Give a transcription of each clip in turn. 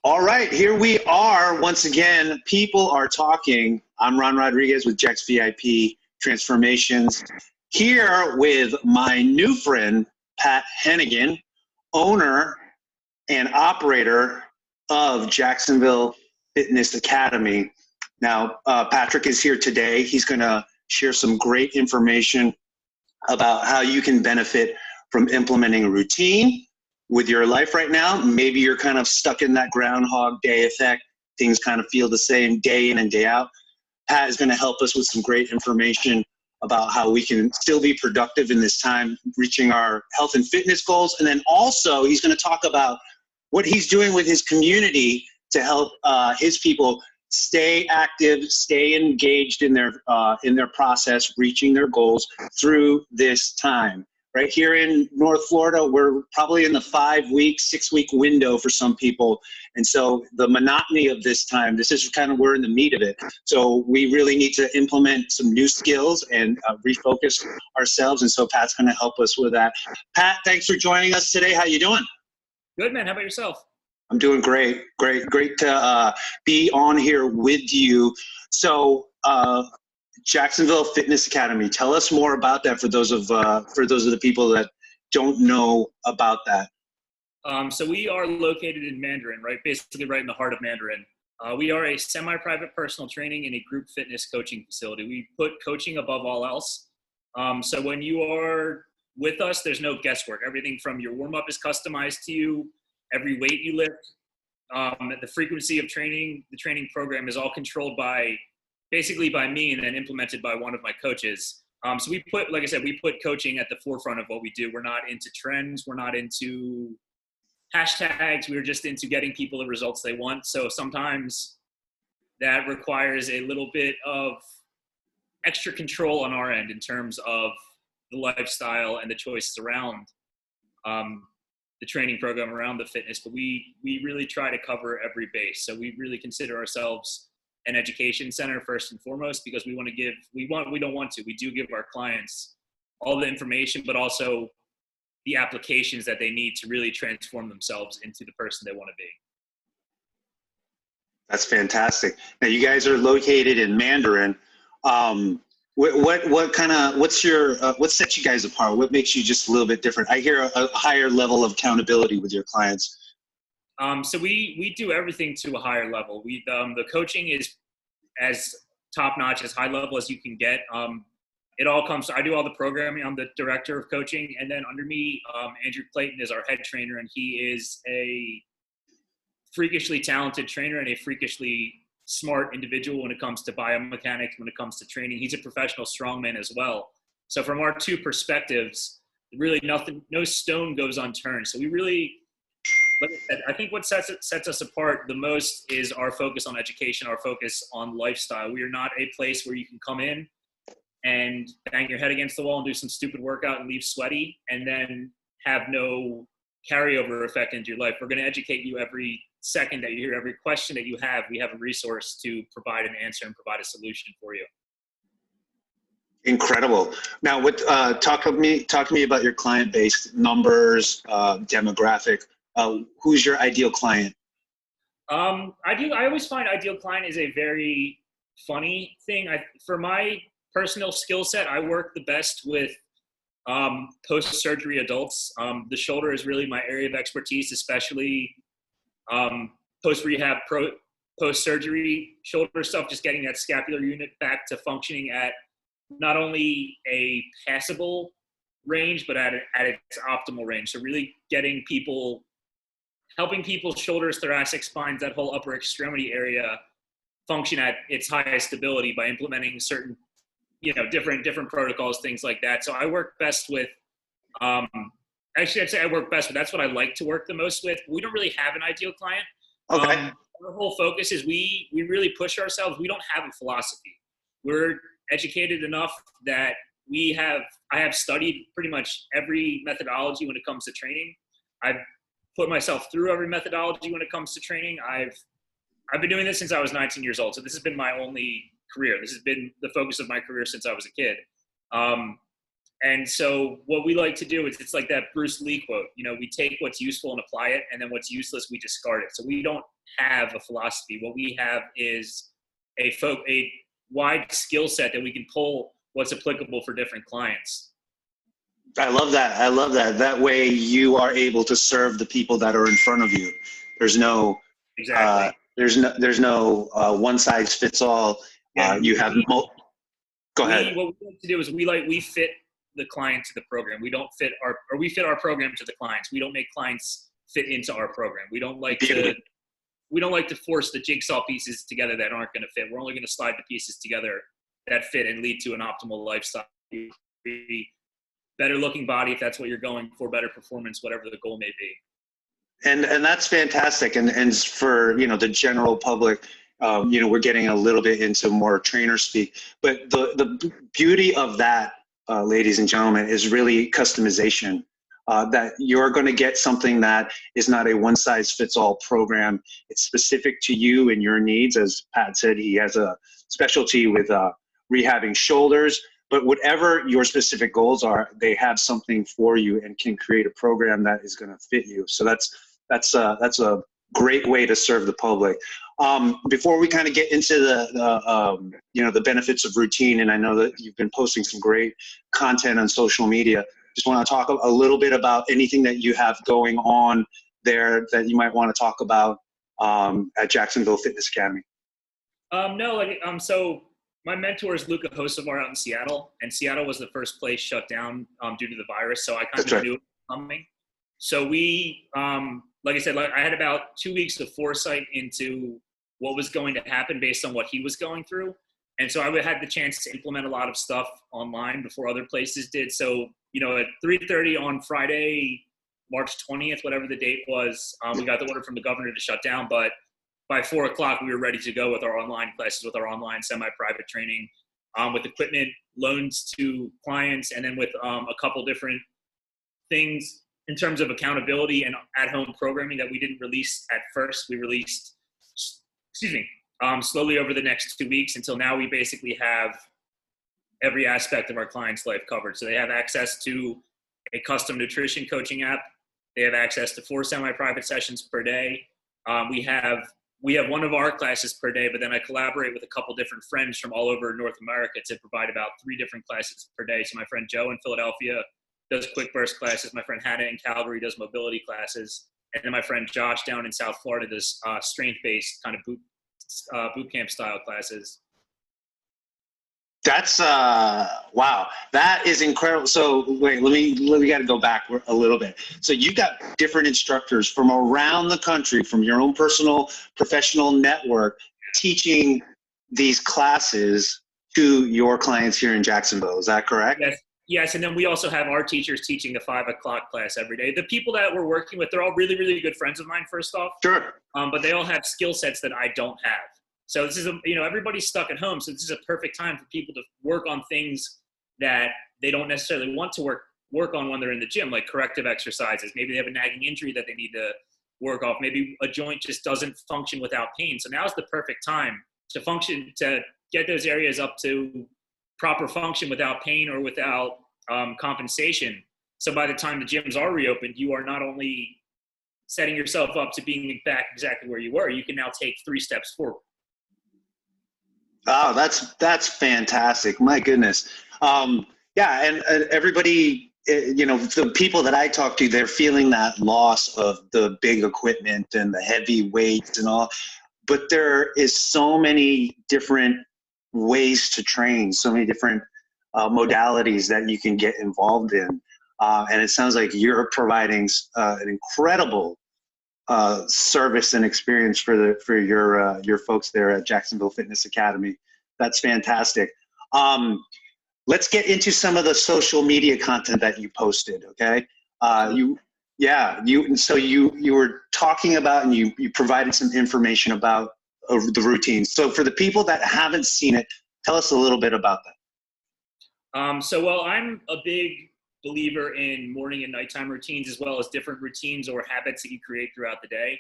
All right, here we are once again. People are talking. I'm Ron Rodriguez with Jax VIP Transformations, here with my new friend, Pat Henigan, owner and operator of Jacksonville Fitness Academy. Now, Patrick is here today. He's going to share some great information about how you can benefit from implementing a routine with your life right now. Maybe you're kind of stuck in that Groundhog Day effect. Things kind of feel the same day in and day out. Pat is going to help us with some great information about how we can still be productive in this time, reaching our health and fitness goals. And then also he's going to talk about what he's doing with his community to help his people stay active, stay engaged in their process, reaching their goals through this time. Right here in North Florida, we're probably in the 5-week, 6-week window for some people. And so the monotony of this time, this is kind of, we're in the meat of it. So we really need to implement some new skills and refocus ourselves. And so Pat's going to help us with that. Pat, thanks for joining us today. How you doing? Good, man. How about yourself? I'm doing great. Great to be on here with you. So, Jacksonville Fitness Academy. Tell us more about that for those of the people that don't know about that. So we are located in Mandarin, right? Basically right in the heart of Mandarin. We are a semi-private personal training and a group fitness coaching facility. We put coaching above all else. So when you are with us, there's no guesswork. Everything from your warm-up is customized to you. Every weight you lift, the frequency of training, the training program is all controlled basically by me and then implemented by one of my coaches. So we put, like I said, we put coaching at the forefront of what we do. We're not into trends. We're not into hashtags. We're just into getting people the results they want. So sometimes that requires a little bit of extra control on our end in terms of the lifestyle and the choices around the training program, around the fitness. But we really try to cover every base. So we really consider ourselves an education center first and foremost, because we do give our clients all the information, but also the applications that they need to really transform themselves into the person they want to be. That's fantastic. Now you guys are located in Mandarin. What sets you guys apart? What makes you just a little bit different? I hear a higher level of accountability with your clients. So we do everything to a higher level. The coaching is as top-notch, as high level as you can get. It all comes, I do all the programming. I'm the director of coaching. And then under me, Andrew Clayton is our head trainer, and he is a freakishly talented trainer and a freakishly smart individual when it comes to biomechanics, when it comes to training. He's a professional strongman as well. So from our two perspectives, really no stone goes unturned. So we really, like I said, I think what sets us apart the most is our focus on education, our focus on lifestyle. We are not a place where you can come in and bang your head against the wall and do some stupid workout and leave sweaty and then have no carryover effect into your life. We're going to educate you every second that you hear, every question that you have. We have a resource to provide an answer and provide a solution for you. Incredible. Now, talk to me about your client base, numbers, demographic. Who's your ideal client? I always find ideal client is a very funny thing. For my personal skill set, I work the best with post-surgery adults. The shoulder is really my area of expertise, especially post-rehab, post-surgery shoulder stuff, just getting that scapular unit back to functioning at not only a passable range, but at its optimal range. So really helping people's shoulders, thoracic spines, that whole upper extremity area function at its highest ability by implementing certain, different protocols, things like that. So I work best with, actually I'd say I work best with, that's what I like to work the most with. We don't really have an ideal client. Okay. Our whole focus is we really push ourselves. We don't have a philosophy. We're educated enough that I have studied pretty much every methodology when it comes to training. I've put myself through every methodology when it comes to training. I've been doing this since I was 19 years old. So this has been my only career. This has been the focus of my career since I was a kid. And so what we like to do is, it's like that Bruce Lee quote, we take what's useful and apply it, and then what's useless, we discard it. So we don't have a philosophy. What we have is a wide skill set that we can pull what's applicable for different clients. I love that. I love that. That way you are able to serve the people that are in front of you. There's no, Exactly. there's no one size fits all. You have, go ahead. What we like to do is we fit the client to the program. We fit our program to the clients. We don't make clients fit into our program. We don't like to force the jigsaw pieces together that aren't going to fit. We're only going to slide the pieces together that fit and lead to an optimal lifestyle. Better looking body, if that's what you're going for, better performance, whatever the goal may be. And that's fantastic. And for, the general public, we're getting a little bit into more trainer speak, but the beauty of that, ladies and gentlemen, is really customization. That you're going to get something that is not a one size fits all program. It's specific to you and your needs. As Pat said, he has a specialty with rehabbing shoulders, but whatever your specific goals are, they have something for you and can create a program that is going to fit you. So that's a great way to serve the public. Before we kind of get into the benefits of routine, and I know that you've been posting some great content on social media, just want to talk a little bit about anything that you have going on there that you might want to talk about at Jacksonville Fitness Academy. So my mentor is Luca Hosovar out in Seattle, and Seattle was the first place shut down due to the virus. So I kind of knew it was coming. So we, like I said, I had about 2 weeks of foresight into what was going to happen based on what he was going through. And so I had the chance to implement a lot of stuff online before other places did. So, at 3:30 on Friday, March 20th, whatever the date was, we got the order from the governor to shut down. But by 4 o'clock, we were ready to go with our online classes, with our online semi-private training, with equipment loans to clients, and then with a couple different things in terms of accountability and at-home programming that we didn't release at first. We released, slowly over the next 2 weeks, until now we basically have every aspect of our client's life covered. So they have access to a custom nutrition coaching app. They have access to 4 semi-private sessions per day. We have one of our classes per day, but then I collaborate with a couple different friends from all over North America to provide about 3 different classes per day. So my friend Joe in Philadelphia does quick burst classes. My friend Hannah in Calgary does mobility classes. And then my friend Josh down in South Florida does strength-based kind of boot camp style classes. That's wow, that is incredible. So wait, we got to go back a little bit. So you got different instructors from around the country, from your own personal professional network, teaching these classes to your clients here in Jacksonville. Is that correct? Yes, and then we also have our teachers teaching the 5 o'clock class every day. The people that we're working with, they're all really, really good friends of mine, first off. Sure. But they all have skill sets that I don't have. So this is, everybody's stuck at home. So this is a perfect time for people to work on things that they don't necessarily want to work on when they're in the gym, like corrective exercises. Maybe they have a nagging injury that they need to work off. Maybe a joint just doesn't function without pain. So now's the perfect time to get those areas up to proper function without pain or without compensation. So by the time the gyms are reopened, you are not only setting yourself up to being back exactly where you were, you can now take 3 steps forward. Oh, that's fantastic. My goodness. Yeah. And everybody, the people that I talk to, they're feeling that loss of the big equipment and the heavy weights and all, but there is so many different ways to train, so many different modalities that you can get involved in. And it sounds like you're providing an incredible service and experience for your folks there at Jacksonville Fitness Academy. That's fantastic. Let's get into some of the social media content that you posted. Okay. You were talking about, and you provided some information about the routine. So for the people that haven't seen it, tell us a little bit about that. I'm a big believer in morning and nighttime routines, as well as different routines or habits that you create throughout the day.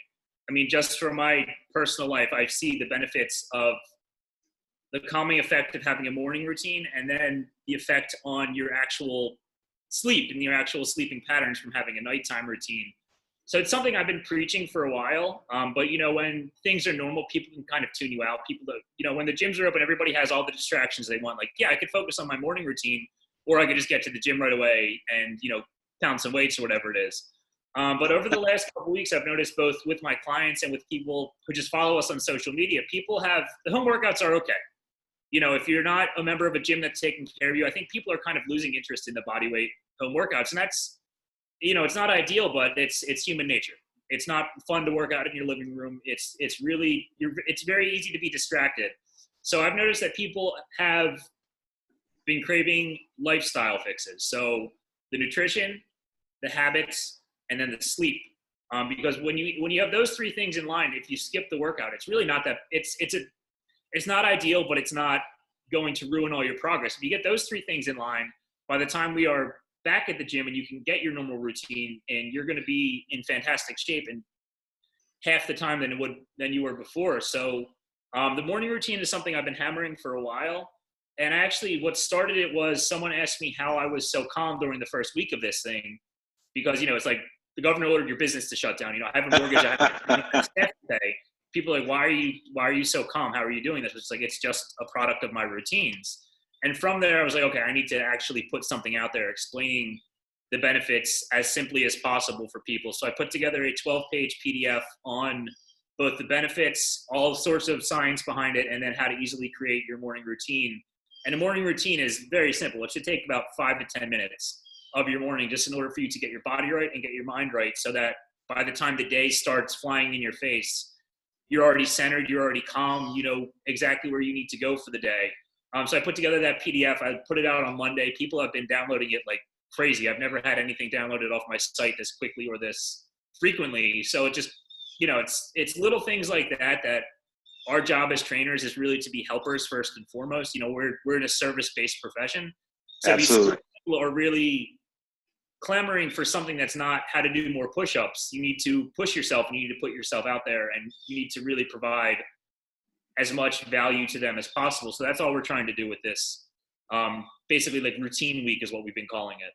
I mean, just for my personal life, I see the benefits of the calming effect of having a morning routine, and then the effect on your actual sleep and your actual sleeping patterns from having a nighttime routine. So it's something I've been preaching for a while. But, you know, when things are normal, people can kind of tune you out. People that, you know, when the gyms are open, everybody has all the distractions they want. Like, yeah, I could focus on my morning routine, or I could just get to the gym right away and, you know, pound some weights or whatever it is. But over the last couple of weeks, I've noticed both with my clients and with people who just follow us on social media, people have, the home workouts are okay. You know, if you're not a member of a gym that's taking care of you, I think people are kind of losing interest in the body weight home workouts. And that's, you know, it's not ideal, but it's human nature. It's not fun to work out in your living room. It's very easy to be distracted. So I've noticed that people have been craving lifestyle fixes. So the nutrition, the habits, and then the sleep. Because when you have those three things in line, if you skip the workout, it's really not that it's not ideal, but it's not going to ruin all your progress. If you get those three things in line, by the time we are back at the gym and you can get your normal routine, and you're going to be in fantastic shape in half the time than you were before. So the morning routine is something I've been hammering for a while. And actually what started it was someone asked me how I was so calm during the first week of this thing, because, you know, it's like the governor ordered your business to shut down. You know, I have a mortgage, I have staff to pay. People are like, why are you so calm? How are you doing this? It's like, it's just a product of my routines. And from there, I was like, okay, I need to actually put something out there explaining the benefits as simply as possible for people. So I put together a 12-page PDF on both the benefits, all sorts of science behind it, and then how to easily create your morning routine. And a morning routine is very simple. It should take about 5 to 10 minutes of your morning, just in order for you to get your body right and get your mind right, so that by the time the day starts flying in your face, you're already centered, you're already calm, you know exactly where you need to go for the day. So I put together that PDF. I put it out on Monday. People have been downloading it like crazy. I've never had anything downloaded off my site this quickly or this frequently. So it just, you know, it's little things like that our job as trainers is really to be helpers first and foremost. You know, we're in a service-based profession. So Absolutely. these people are really clamoring for something that's not how to do more push-ups. You need to push yourself, and you need to put yourself out there, and you need to really provide as much value to them as possible. So that's all we're trying to do with this. Basically, like routine week is what we've been calling it.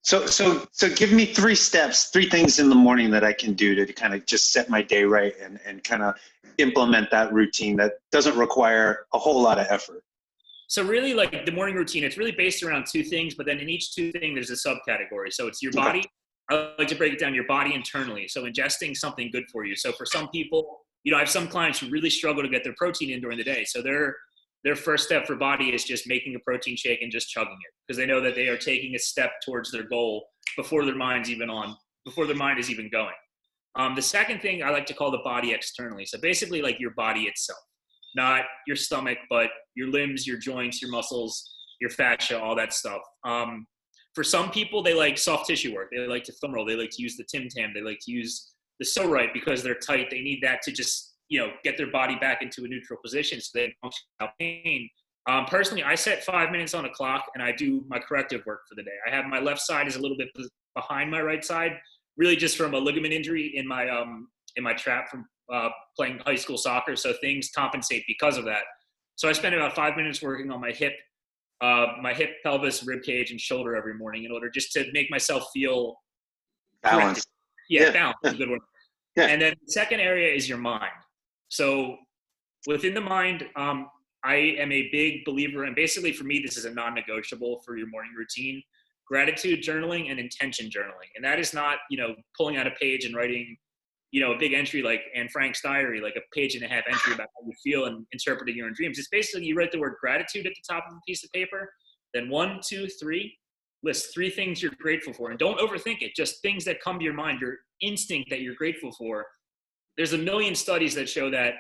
So give me 3 steps, 3 things in the morning that I can do to kind of just set my day right and kind of implement that routine that doesn't require a whole lot of effort. So really, like the morning routine, it's really based around 2 things, but then in each 2 thing, there's a subcategory. So it's your body. I like to break it down, your body internally. So ingesting something good for you. So for some people, you know, I have some clients who really struggle to get their protein in during the day. So their first step for body is just making a protein shake and just chugging it, because they know that they are taking a step towards their goal before their mind is even going. The second thing I like to call the body externally. So basically like your body itself, not your stomach, but your limbs, your joints, your muscles, your fascia, all that stuff. For some people, they like soft tissue work. They like to foam roll. They like to use the Tim Tam. They like to use the So Right because they're tight. They need that to just, you know, get their body back into a neutral position so they don't have pain. Personally, I set 5 minutes on a clock and I do my corrective work for the day. I have my left side is a little bit behind my right side, really just from a ligament injury in my trap from playing high school soccer. So things compensate because of that. So I spend about 5 minutes working on my hip, pelvis, rib cage, and shoulder every morning in order just to make myself feel Balance. Yeah, balance is a good word. Yeah. And then the second area is your mind. So within the mind, I am a big believer, and basically for me, this is a non-negotiable for your morning routine: gratitude journaling and intention journaling. And that is not, you know, pulling out a page and writing, you know, a big entry like Anne Frank's diary, like a 1.5-page entry about how you feel and interpreting your own dreams. It's basically you write the word gratitude at the top of a piece of paper, then 1, 2, 3, list 3 things you're grateful for. And don't overthink it, just things that come to your mind, your instinct that you're grateful for. There's a million studies that show that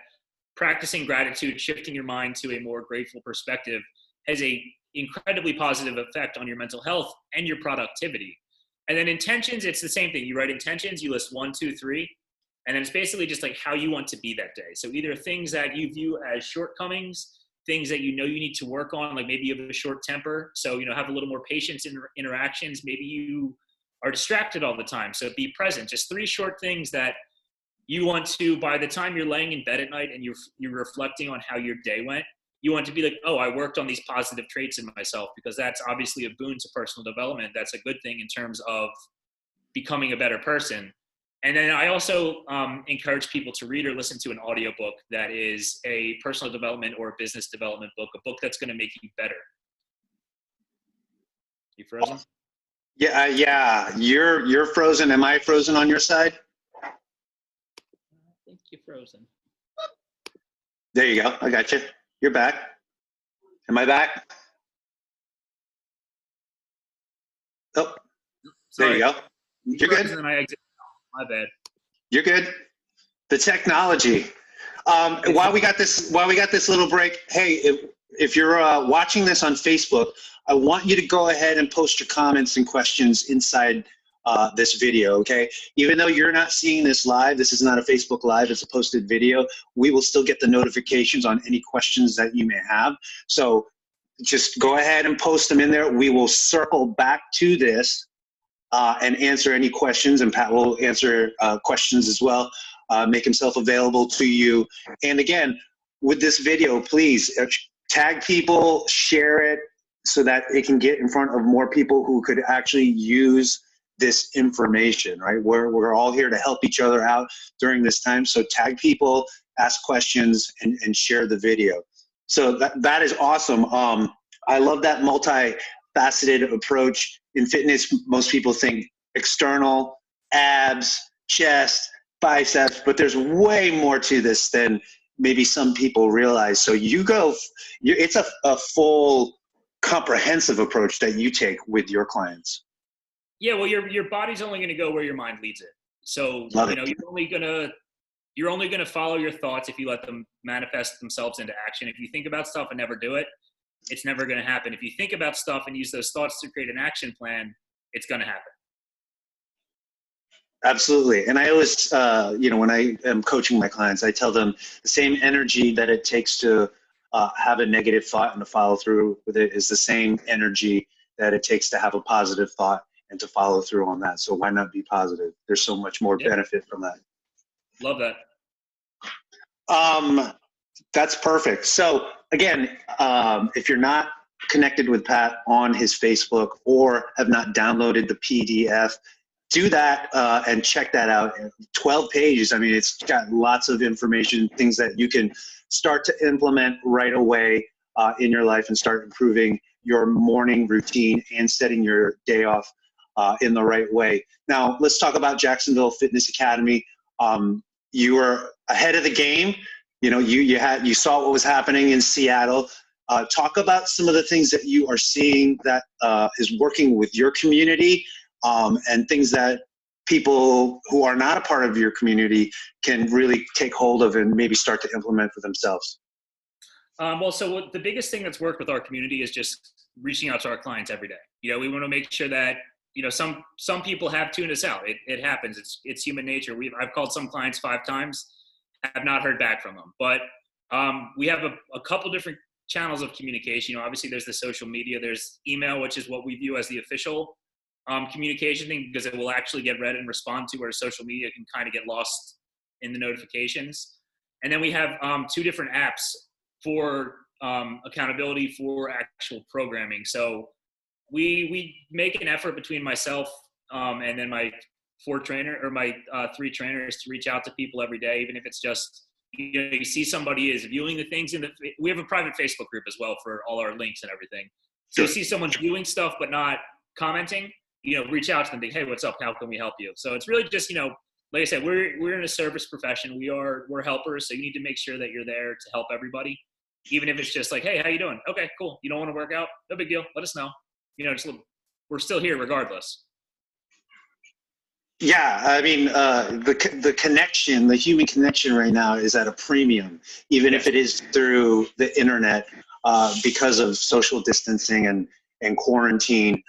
practicing gratitude, shifting your mind to a more grateful perspective, has a incredibly positive effect on your mental health and your productivity. And then intentions, it's the same thing. You write intentions, you list 1, 2, 3, and then it's basically just like how you want to be that day. So either things that you view as shortcomings, things that you know you need to work on, like maybe you have a short temper, so, you know, have a little more patience in interactions. Maybe you are distracted all the time, so be present. Just 3 short things that you want to, by the time you're laying in bed at night and you're reflecting on how your day went, you want to be like, oh, I worked on these positive traits in myself, because that's obviously a boon to personal development. That's a good thing in terms of becoming a better person. And then I also encourage people to read or listen to an audiobook that is a personal development or a business development book, a book that's going to make you better. You frozen? Yeah, yeah. You're frozen. Am I frozen on your side? I think you're frozen. There you go. I got you. You're back. Am I back? Oh, Sorry. there you go. You're good. And I exit. My bad. You're good. The technology. While we got this little break, hey, if you're watching this on Facebook, I want you to go ahead and post your comments and questions inside this video, okay? Even though you're not seeing this live, this is not a Facebook Live, it's a posted video, we will still get the notifications on any questions that you may have. So just go ahead and post them in there. We will circle back to this and answer any questions, and Pat will answer questions as well, make himself available to you. And again, with this video, please tag people, share it, so that it can get in front of more people who could actually use this information, right? We're all here to help each other out during this time. So tag people, ask questions, and share the video. So that is awesome. I love that multifaceted approach. In fitness, most people think external, abs, chest, biceps, but there's way more to this than maybe some people realize. So it's a full, comprehensive approach that you take with your clients. Yeah, well, your body's only going to go where your mind leads it. So you're only gonna follow your thoughts if you let them manifest themselves into action. If you think about stuff and never do it, it's never going to happen. If you think about stuff and use those thoughts to create an action plan, it's going to happen. Absolutely. And I always, when I am coaching my clients, I tell them the same energy that it takes to have a negative thought and to follow through with it is the same energy that it takes to have a positive thought and to follow through on that. So why not be positive? There's so much more benefit from that. Love that. That's perfect. So again, if you're not connected with Pat on his Facebook or have not downloaded the PDF, do that and check that out. 12 pages. I mean, it's got lots of information, things that you can start to implement right away in your life and start improving your morning routine and setting your day off in the right way. Now, let's talk about Jacksonville Fitness Academy. You were ahead of the game. You know, you saw what was happening in Seattle. Talk about some of the things that you are seeing that is working with your community, and things that people who are not a part of your community can really take hold of and maybe start to implement for themselves. So the biggest thing that's worked with our community is just reaching out to our clients every day. You know, we want to make sure that, you know, some people have tuned us out. It happens. It's human nature. I've called some clients 5 times, have not heard back from them. But we have a couple different channels of communication. You know, obviously there's the social media, there's email, which is what we view as the official communication thing, because it will actually get read and respond to, where social media can kind of get lost in the notifications. And then we have 2 different apps for accountability for actual programming. So we make an effort between myself and then my 3 trainers to reach out to people every day, even if it's just, you know, you see somebody is viewing the things we have a private Facebook group as well for all our links and everything. So you see someone viewing stuff but not commenting, you know, reach out to them, think, hey, what's up? How can we help you? So it's really just, you know, like I said, we're in a service profession. We're helpers. So you need to make sure that you're there to help everybody, even if it's just like, hey, how you doing? Okay, cool. You don't want to work out? No big deal. Let us know. You know, we're still here regardless. Yeah, I mean, the connection, the human connection right now is at a premium, even if it is through the internet, because of social distancing and quarantine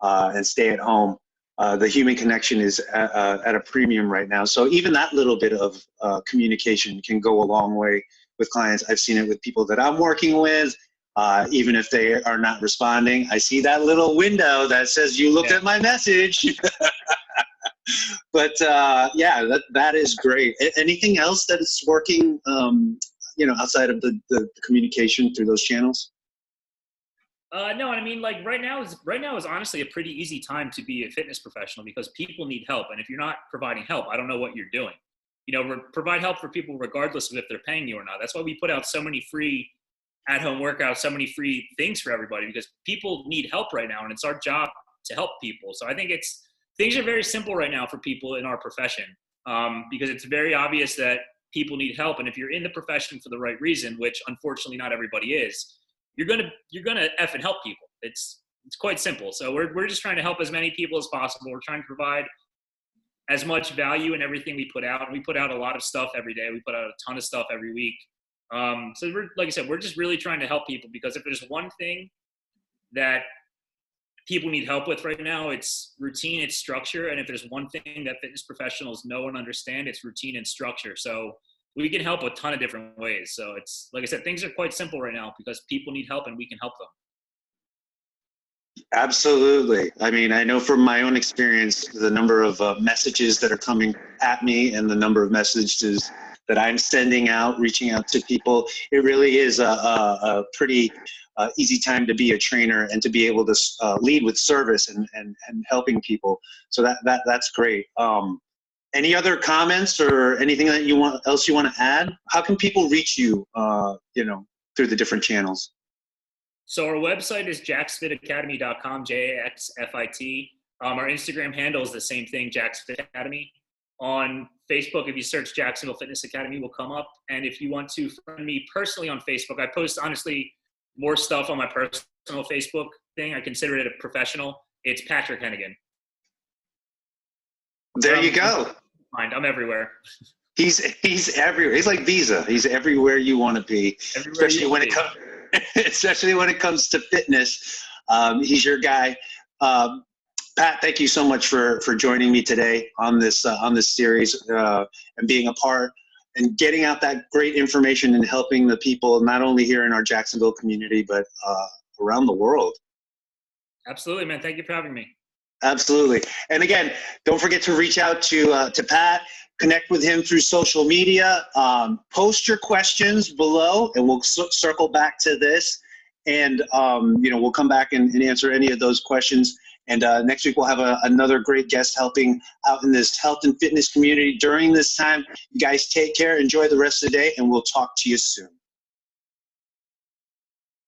and stay at home. The human connection is at a premium right now. So even that little bit of communication can go a long way with clients. I've seen it with people that I'm working with. Even if they are not responding, I see that little window that says you looked at my message. But yeah, that is great. Anything else that is working outside of the communication through those channels? No, I mean, like right now is honestly a pretty easy time to be a fitness professional because people need help, and if you're not providing help, I don't know what you're doing. Provide help for people regardless of if they're paying you or not. That's why we put out so many free at-home workouts, so many free things for everybody, because people need help right now, and it's our job to help people. So I think things are very simple right now for people in our profession, because it's very obvious that people need help, and if you're in the profession for the right reason, which unfortunately not everybody is, you're gonna F and help people. It's quite simple. So we're just trying to help as many people as possible. We're trying to provide as much value in everything we put out. We put out a lot of stuff every day. We put out a ton of stuff every week. So like I said, we're just really trying to help people, because if there's one thing that people need help with right now, it's routine, it's structure. And if there's one thing that fitness professionals know and understand, it's routine and structure. So we can help a ton of different ways. So it's, like I said, things are quite simple right now because people need help and we can help them. Absolutely. I mean, I know from my own experience, the number of messages that are coming at me and the number of messages that I'm sending out, reaching out to people, it really is a pretty easy time to be a trainer and to be able to lead with service and helping people. So that's great. Any other comments or anything that you want to add? How can people reach you, through the different channels? So our website is jacksfitacademy.com, JAXFIT. Our Instagram handle is the same thing, JacksFit Academy. On Facebook, if you search Jacksonville Fitness Academy, will come up. And if you want to friend me personally on Facebook, I post honestly more stuff on my personal Facebook thing. I consider it a professional. It's Patrick Henigan. There you go. I'm everywhere. He's everywhere. He's like Visa. He's everywhere you want to be, especially when it comes to fitness. He's your guy. Pat, thank you so much for joining me today on this series and being a part and getting out that great information and helping the people not only here in our Jacksonville community but around the world. Absolutely, man. Thank you for having me. Absolutely. And again, don't forget to reach out to Pat, connect with him through social media, post your questions below, and we'll circle back to this. And, we'll come back and answer any of those questions. And next week, we'll have another great guest helping out in this health and fitness community during this time. You guys take care, enjoy the rest of the day, and we'll talk to you soon.